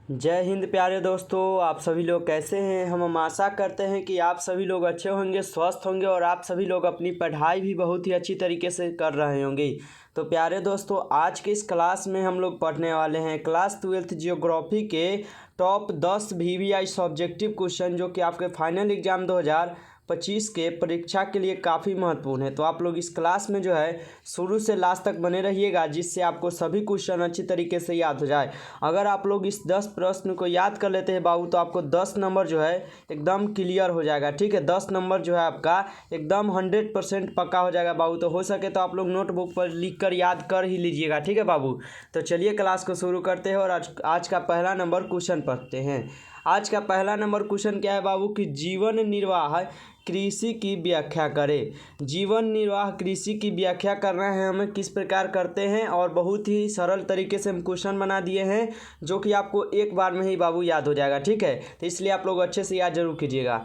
जय हिंद प्यारे दोस्तों। आप सभी लोग कैसे हैं। हम आशा करते हैं कि आप सभी लोग अच्छे होंगे, स्वस्थ होंगे और आप सभी लोग अपनी पढ़ाई भी बहुत ही अच्छी तरीके से कर रहे होंगे। तो प्यारे दोस्तों, आज के इस क्लास में हम लोग पढ़ने वाले हैं क्लास 12th जियोग्राफी के टॉप 10 VVI सब्जेक्टिव क्वेश्चन, जो कि आपके फाइनल एग्जाम 2025 के परीक्षा के लिए काफ़ी महत्वपूर्ण है। तो आप लोग इस क्लास में जो है शुरू से लास्ट तक बने रहिएगा, जिससे आपको सभी क्वेश्चन अच्छी तरीके से याद हो जाए। अगर आप लोग इस 10 प्रश्न को याद कर लेते हैं बाबू, तो आपको 10 नंबर जो है एकदम क्लियर हो जाएगा। ठीक है, 10 नंबर जो है आपका एकदम 100% पक्का हो जाएगा बाबू। तो हो सके तो आप लोग नोटबुक पर लिख कर याद कर ही लीजिएगा। ठीक है बाबू, तो चलिए क्लास को शुरू करते हैं और आज का पहला नंबर क्वेश्चन पढ़ते हैं। आज का पहला नंबर क्वेश्चन क्या है बाबू कि जीवन निर्वाह कृषि की व्याख्या करें। जीवन निर्वाह कृषि की व्याख्या करना है हमें, किस प्रकार करते हैं, और बहुत ही सरल तरीके से हम क्वेश्चन बना दिए हैं, जो कि आपको एक बार में ही बाबू याद हो जाएगा। ठीक है, तो इसलिए आप लोग अच्छे से याद जरूर कीजिएगा।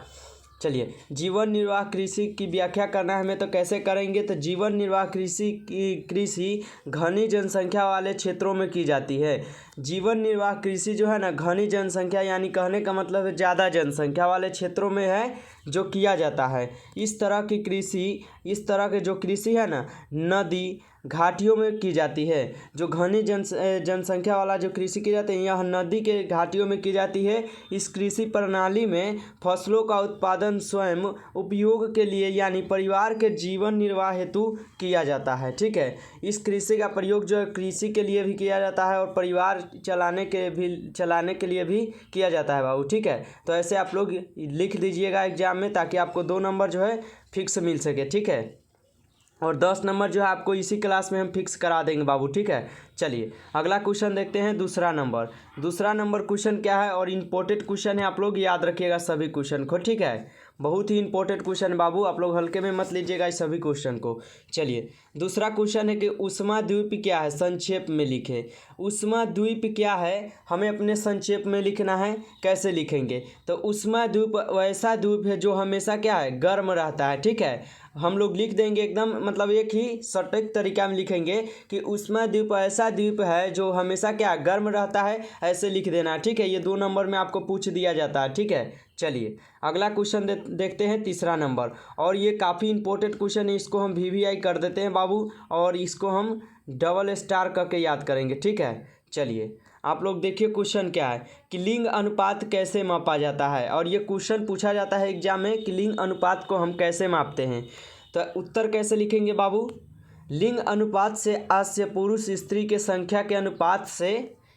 चलिए, जीवन निर्वाह कृषि की व्याख्या करना है हमें, तो कैसे करेंगे। तो जीवन निर्वाह कृषि घनी जनसंख्या वाले क्षेत्रों में की जाती है। जीवन निर्वाह कृषि जो है ना, घनी जनसंख्या यानी कहने का मतलब है ज़्यादा जनसंख्या वाले क्षेत्रों में है जो किया जाता है। इस तरह के जो कृषि है ना, नदी घाटियों में की जाती है। जो घनी जनसंख्या वाला जो कृषि की जाती है, यह नदी के घाटियों में की जाती है। इस कृषि प्रणाली में फसलों का उत्पादन स्वयं उपयोग के लिए यानी परिवार के जीवन निर्वाह हेतु किया जाता है। ठीक है, इस कृषि का प्रयोग जो है कृषि के लिए भी किया जाता है और परिवार चलाने के लिए भी किया जाता है बाबू। ठीक है, तो ऐसे आप लोग लिख दीजिएगा एग्जाम में, ताकि आपको 2 नंबर जो है फिक्स मिल सके। ठीक है, और 10 नंबर जो है आपको इसी क्लास में हम फिक्स करा देंगे बाबू। ठीक है, चलिए अगला क्वेश्चन देखते हैं। दूसरा नंबर क्वेश्चन क्या है, और इम्पोर्टेंट क्वेश्चन है, आप लोग याद रखिएगा सभी क्वेश्चन को। ठीक है, बहुत ही इंपॉर्टेंट क्वेश्चन बाबू, आप लोग हल्के में मत लीजिएगा इस सभी क्वेश्चन को। चलिए, दूसरा क्वेश्चन है कि उष्मा द्वीप क्या है, संक्षेप में लिखें। उष्मा द्वीप क्या है, हमें अपने संक्षेप में लिखना है। कैसे लिखेंगे, तो उष्मा द्वीप वैसा द्वीप है जो हमेशा क्या है, गर्म रहता है। ठीक है, हम लोग लिख देंगे एकदम, मतलब एक ही सटीक तरीका में लिखेंगे कि उष्मा द्वीप ऐसा द्वीप है जो हमेशा क्या गर्म रहता है, ऐसे लिख देना। ठीक है, ये 2 नंबर में आपको पूछ दिया जाता है। ठीक है, चलिए अगला क्वेश्चन देखते हैं, तीसरा नंबर, और ये काफ़ी इंपॉर्टेंट क्वेश्चन है, इसको हम VVI कर देते हैं बाबू, और इसको हम डबल स्टार करके याद करेंगे। ठीक है, चलिए आप लोग देखिए क्वेश्चन क्या है कि लिंग अनुपात कैसे मापा जाता है, और ये क्वेश्चन पूछा जाता है एग्जाम में कि लिंग अनुपात को हम कैसे मापते हैं। तो उत्तर कैसे लिखेंगे बाबू, लिंग अनुपात से हास्य पुरुष स्त्री के संख्या के अनुपात से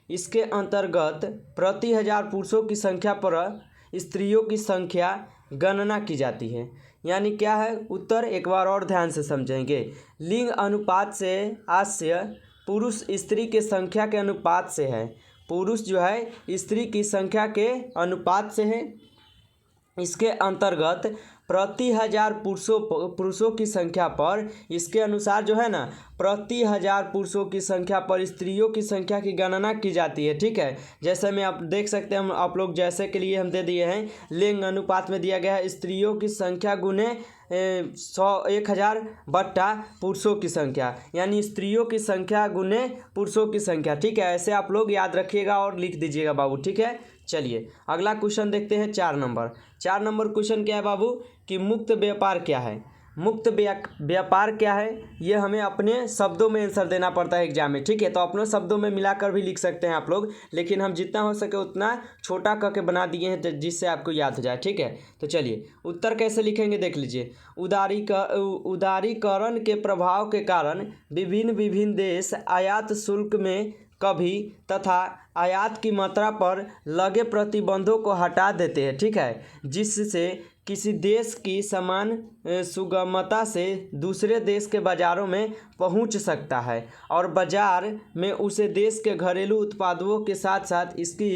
इसके अंतर्गत प्रति 1000 पुरुषों की संख्या पर स्त्रियों की संख्या गणना की जाती है। यानी क्या है उत्तर, एक बार और ध्यान से समझेंगे। लिंग अनुपात से हास्य पुरुष स्त्री के संख्या के अनुपात से है। पुरुष जो है स्त्री की संख्या के अनुपात से है। इसके अंतर्गत प्रति 1000 पुरुषों की संख्या पर, इसके अनुसार जो है ना, प्रति 1000 पुरुषों की संख्या पर स्त्रियों की संख्या की गणना की जाती है। ठीक है, जैसे में आप देख सकते हैं, हम आप लोग जैसे के लिए हम दे दिए हैं, लिंग अनुपात में दिया गया है स्त्रियों की संख्या गुने 1000 बट्टा पुरुषों की संख्या, यानी स्त्रियों की संख्या गुने पुरुषों की संख्या। ठीक है, ऐसे आप लोग याद रखिएगा और लिख दीजिएगा बाबू। ठीक है, चलिए अगला क्वेश्चन देखते हैं, 4 नंबर क्वेश्चन क्या है बाबू कि मुक्त व्यापार क्या है। मुक्त व्यापार क्या है, ये हमें अपने शब्दों में आंसर देना पड़ता है एग्जाम में। ठीक है, तो अपने शब्दों में मिलाकर भी लिख सकते हैं आप लोग, लेकिन हम जितना हो सके उतना छोटा करके बना दिए हैं जिससे आपको याद हो जाए। ठीक है, तो चलिए उत्तर कैसे लिखेंगे देख लीजिए। उदारीकरण के प्रभाव के कारण विभिन्न देश आयात शुल्क में कभी तथा आयात की मात्रा पर लगे प्रतिबंधों को हटा देते हैं। ठीक है, जिससे किसी देश की समान सुगमता से दूसरे देश के बाज़ारों में पहुंच सकता है, और बाज़ार में उसे देश के घरेलू उत्पादों के साथ साथ इसकी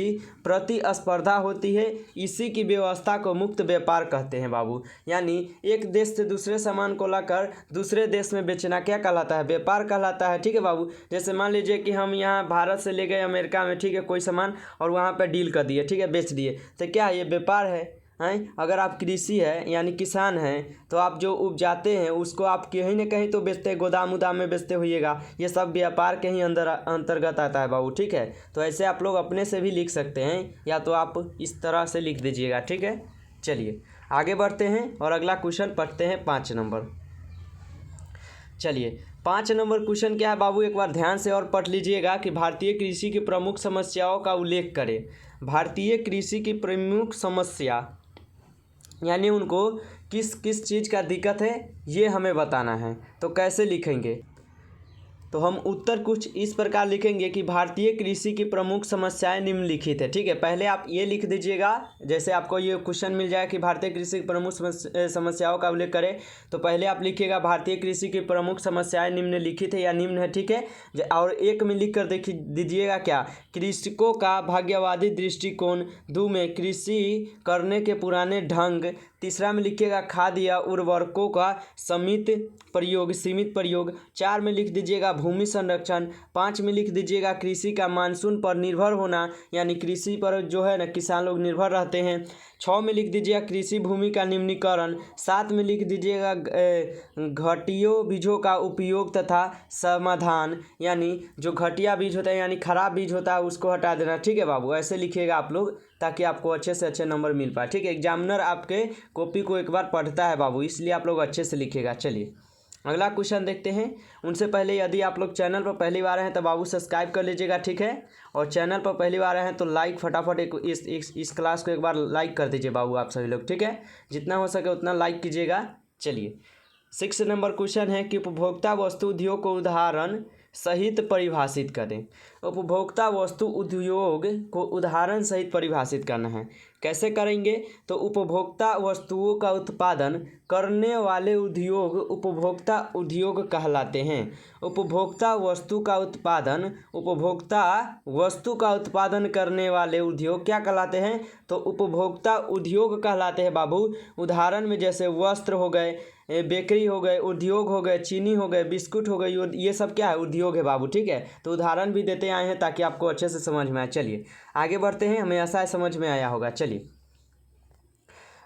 प्रतिस्पर्धा होती है। इसी की व्यवस्था को मुक्त व्यापार कहते हैं बाबू। यानी एक देश से दूसरे सामान को लाकर दूसरे देश में बेचना क्या कहलाता है, व्यापार कहलाता है। ठीक है बाबू, जैसे मान लीजिए कि हम यहाँ भारत से ले गए अमेरिका में, ठीक है, कोई सामान, और वहाँ पर डील कर दिए, ठीक है, बेच दिए, तो क्या ये व्यापार है। हैं। अगर आप कृषि है यानी किसान हैं तो आप जो उपजाते हैं उसको आप कहीं ना कहीं तो बेचते हैं, गोदाम उदाम में बेचते होइएगा, ये सब व्यापार के ही अंतर्गत आता है बाबू, ठीक है। तो ऐसे आप लोग अपने से भी लिख सकते हैं या तो आप इस तरह से लिख दीजिएगा, ठीक है। चलिए आगे बढ़ते हैं और अगला क्वेश्चन पढ़ते हैं 5 नंबर। चलिए 5 नंबर क्वेश्चन क्या है बाबू, एक बार ध्यान से और पढ़ लीजिएगा कि भारतीय कृषि की प्रमुख समस्याओं का उल्लेख करें। भारतीय कृषि की प्रमुख समस्या यानी उनको किस किस चीज़ का दिक्कत है ये हमें बताना है। तो कैसे लिखेंगे, तो हम उत्तर कुछ इस प्रकार लिखेंगे कि भारतीय कृषि की प्रमुख समस्याएं निम्नलिखित है, ठीक है। पहले आप ये लिख दीजिएगा, जैसे आपको ये क्वेश्चन मिल जाए कि भारतीय कृषि की प्रमुख समस्याओं का उल्लेख करें, तो पहले आप लिखिएगा भारतीय कृषि की प्रमुख समस्याएं निम्नलिखित है या निम्न है, ठीक है। और एक में लिख कर देख दीजिएगा क्या, कृषकों का भाग्यवादी दृष्टिकोण, 2 में कृषि करने के पुराने ढंग, तीसरा में लिखिएगा खाद या उर्वरकों का सीमित प्रयोग, 4 में लिख दीजिएगा भूमि संरक्षण, 5 में लिख दीजिएगा कृषि का मानसून पर निर्भर होना यानी कृषि पर जो है ना किसान लोग निर्भर रहते हैं, 6 में लिख दीजिएगा कृषि भूमि का निम्नीकरण, 7 में लिख दीजिएगा घटिया बीजों का उपयोग तथा समाधान यानी जो घटिया बीज होता है यानी खराब बीज होता है उसको हटा देना, ठीक है बाबू। ऐसे लिखिएगा आप लोग ताकि आपको अच्छे से अच्छे नंबर मिल पाए, ठीक है। एग्जामिनर आपके कॉपी को एक बार पढ़ता है बाबू, इसलिए आप लोग अच्छे से लिखिएगा। चलिए अगला क्वेश्चन देखते हैं। उनसे पहले यदि आप लोग चैनल पर पहली बार हैं तो बाबू सब्सक्राइब कर लीजिएगा, ठीक है। और चैनल पर पहली बार हैं तो लाइक फटाफट इस क्लास को एक बार लाइक कर दीजिए बाबू आप सभी लोग, ठीक है। जितना हो सके उतना लाइक कीजिएगा। चलिए 6 नंबर क्वेश्चन है कि उपभोक्ता वस्तु उद्योग को उदाहरण सहित परिभाषित करें। उपभोक्ता वस्तु उद्योग को उदाहरण सहित परिभाषित करना है। कैसे करेंगे, तो उपभोक्ता वस्तुओं का उत्पादन करने वाले उद्योग उपभोक्ता उद्योग कहलाते हैं। उपभोक्ता वस्तु का उत्पादन करने वाले उद्योग क्या कहलाते हैं, तो उपभोक्ता उद्योग कहलाते हैं बाबू। उदाहरण में जैसे वस्त्र हो गए, बेकरी हो गए, उद्योग हो गए, चीनी हो गए, बिस्कुट हो गए, ये सब क्या है, उद्योग है बाबू, ठीक है। तो उदाहरण भी देते आए हैं ताकि आपको अच्छे से समझ में आए। चलिए आगे बढ़ते हैं, हमें ऐसा समझ में आया होगा। चलिए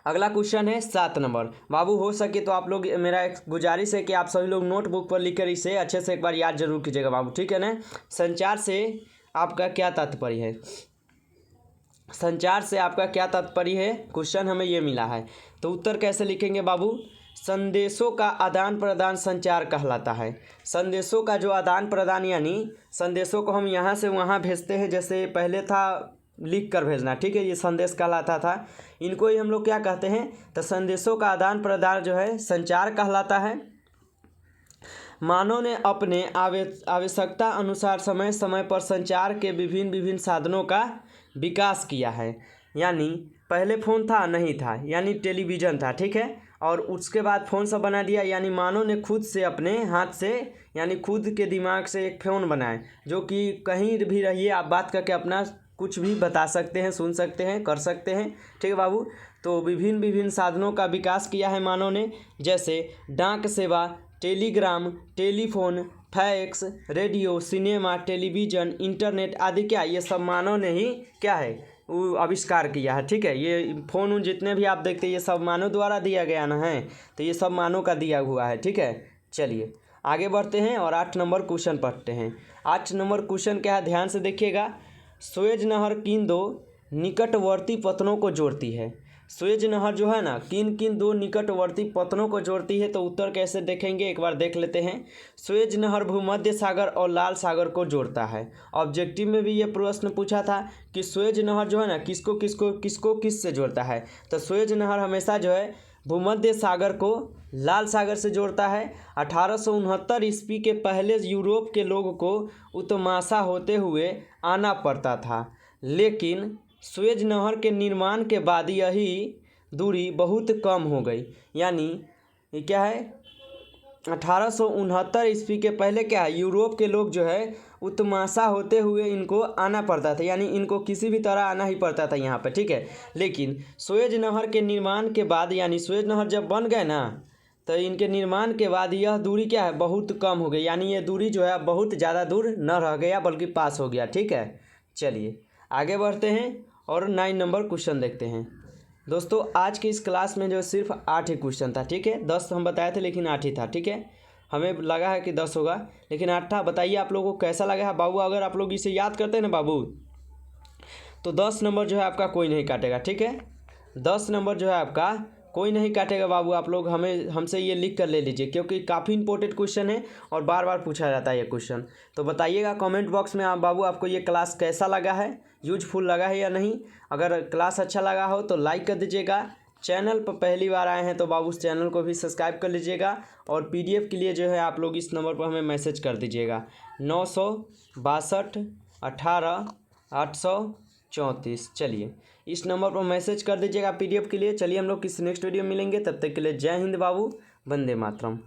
अगला क्वेश्चन है 7 नंबर। बाबू हो सके तो आप लोग, मेरा एक गुजारिश है कि आप सभी लोग नोटबुक पर लिखकर इसे अच्छे से एक बार याद जरूर कीजिएगा बाबू, ठीक है ना। संचार से आपका क्या तात्पर्य है, संचार से आपका क्या तात्पर्य है, क्वेश्चन हमें ये मिला है। तो उत्तर कैसे लिखेंगे बाबू, संदेशों का आदान प्रदान संचार कहलाता है। संदेशों का जो आदान प्रदान यानी संदेशों को हम यहाँ से वहाँ भेजते हैं, जैसे पहले था लिख कर भेजना, ठीक है, ये संदेश कहलाता था। इनको ही हम लोग क्या कहते हैं, तो संदेशों का आदान प्रदान जो है संचार कहलाता है। मानव ने अपने आवश्यकता अनुसार समय समय पर संचार के विभिन्न साधनों का विकास किया है। यानी पहले फ़ोन था नहीं था यानी टेलीविज़न था, ठीक है, और उसके बाद फ़ोन सब बना दिया, यानी मानव ने खुद से अपने हाथ से यानी खुद के दिमाग से एक फ़ोन बनाए जो कि कहीं भी रहिए आप बात करके अपना कुछ भी बता सकते हैं, सुन सकते हैं, कर सकते हैं, ठीक है बाबू। तो विभिन्न साधनों का विकास किया है मानव ने, जैसे डाक सेवा, Telegram, telephone, fax, radio, cinema, television, internet आदि क्या ये सब मानव ने ही क्या है वो आविष्कार किया है, ठीक है। ये फ़ोन जितने भी आप देखते हैं ये सब मानव द्वारा दिया गया ना है, तो ये सब मानव का दिया हुआ है, ठीक है। चलिए आगे बढ़ते हैं और 8 नंबर क्वेश्चन पढ़ते हैं। 8 नंबर क्वेश्चन क्या है, ध्यान से देखिएगा। सुएज नहर किन 2 निकटवर्ती पत्तनों को जोड़ती है। सुएज नहर जो है ना किन 2 निकटवर्ती पत्तनों को जोड़ती है, तो उत्तर कैसे देखेंगे एक बार देख लेते हैं। सुएज नहर भूमध्य सागर और लाल सागर को जोड़ता है। ऑब्जेक्टिव में भी ये प्रश्न पूछा था कि सुएज नहर जो है ना किसको किस से जोड़ता है, तो सुएज नहर हमेशा जो है भूमध्य सागर को लाल सागर से जोड़ता है। 1869 ईस्वी के पहले यूरोप के लोगों को उत्तमाशा होते हुए आना पड़ता था, लेकिन सुएज नहर के निर्माण के बाद यही दूरी बहुत कम हो गई। यानी ये क्या है, 1869 ईस्वी के पहले क्या है, यूरोप के लोग जो है उत्तमाशा होते हुए इनको आना पड़ता था, यानी इनको किसी भी तरह आना ही पड़ता था यहाँ पे, ठीक है। लेकिन सुएज नहर के निर्माण के बाद यानी सुएज नहर जब बन गए ना, तो इनके निर्माण के बाद यह दूरी क्या है बहुत कम हो गई, यानी ये दूरी जो है बहुत ज़्यादा दूर न रह गया बल्कि पास हो गया, ठीक है। चलिए आगे बढ़ते हैं और 9 नंबर क्वेश्चन देखते हैं। दोस्तों आज की इस क्लास में जो सिर्फ 8 ही क्वेश्चन था, ठीक है। 10 हम बताए थे लेकिन 8 ही था, ठीक है। हमें लगा है कि 10 होगा लेकिन 8 था। बताइए आप लोगों को कैसा लगा है बाबू। अगर आप लोग इसे याद करते हैं ना बाबू, तो 10 नंबर जो है आपका कोई नहीं काटेगा, ठीक है। 10 नंबर जो है आपका कोई नहीं काटेगा बाबू। आप लोग हमसे ये लिख कर ले लीजिए, क्योंकि काफ़ी इंपॉर्टेंट क्वेश्चन है और बार बार पूछा जाता है ये क्वेश्चन। तो बताइएगा कमेंट बॉक्स में आप बाबू, आपको ये क्लास कैसा लगा है, यूजफुल लगा है या नहीं। अगर क्लास अच्छा लगा हो तो लाइक कर दीजिएगा। चैनल पर पहली बार आए हैं तो बाबू उस चैनल को भी सब्सक्राइब कर लीजिएगा। और PDF के लिए जो है आप लोग इस नंबर पर हमें मैसेज कर दीजिएगा 962 18 834। चलिए इस नंबर पर मैसेज कर दीजिएगा PDF के लिए। चलिए हम लोग किसी नेक्स्ट वीडियो में मिलेंगे, तब तक के लिए जय हिंद बाबू, वंदे मातरम।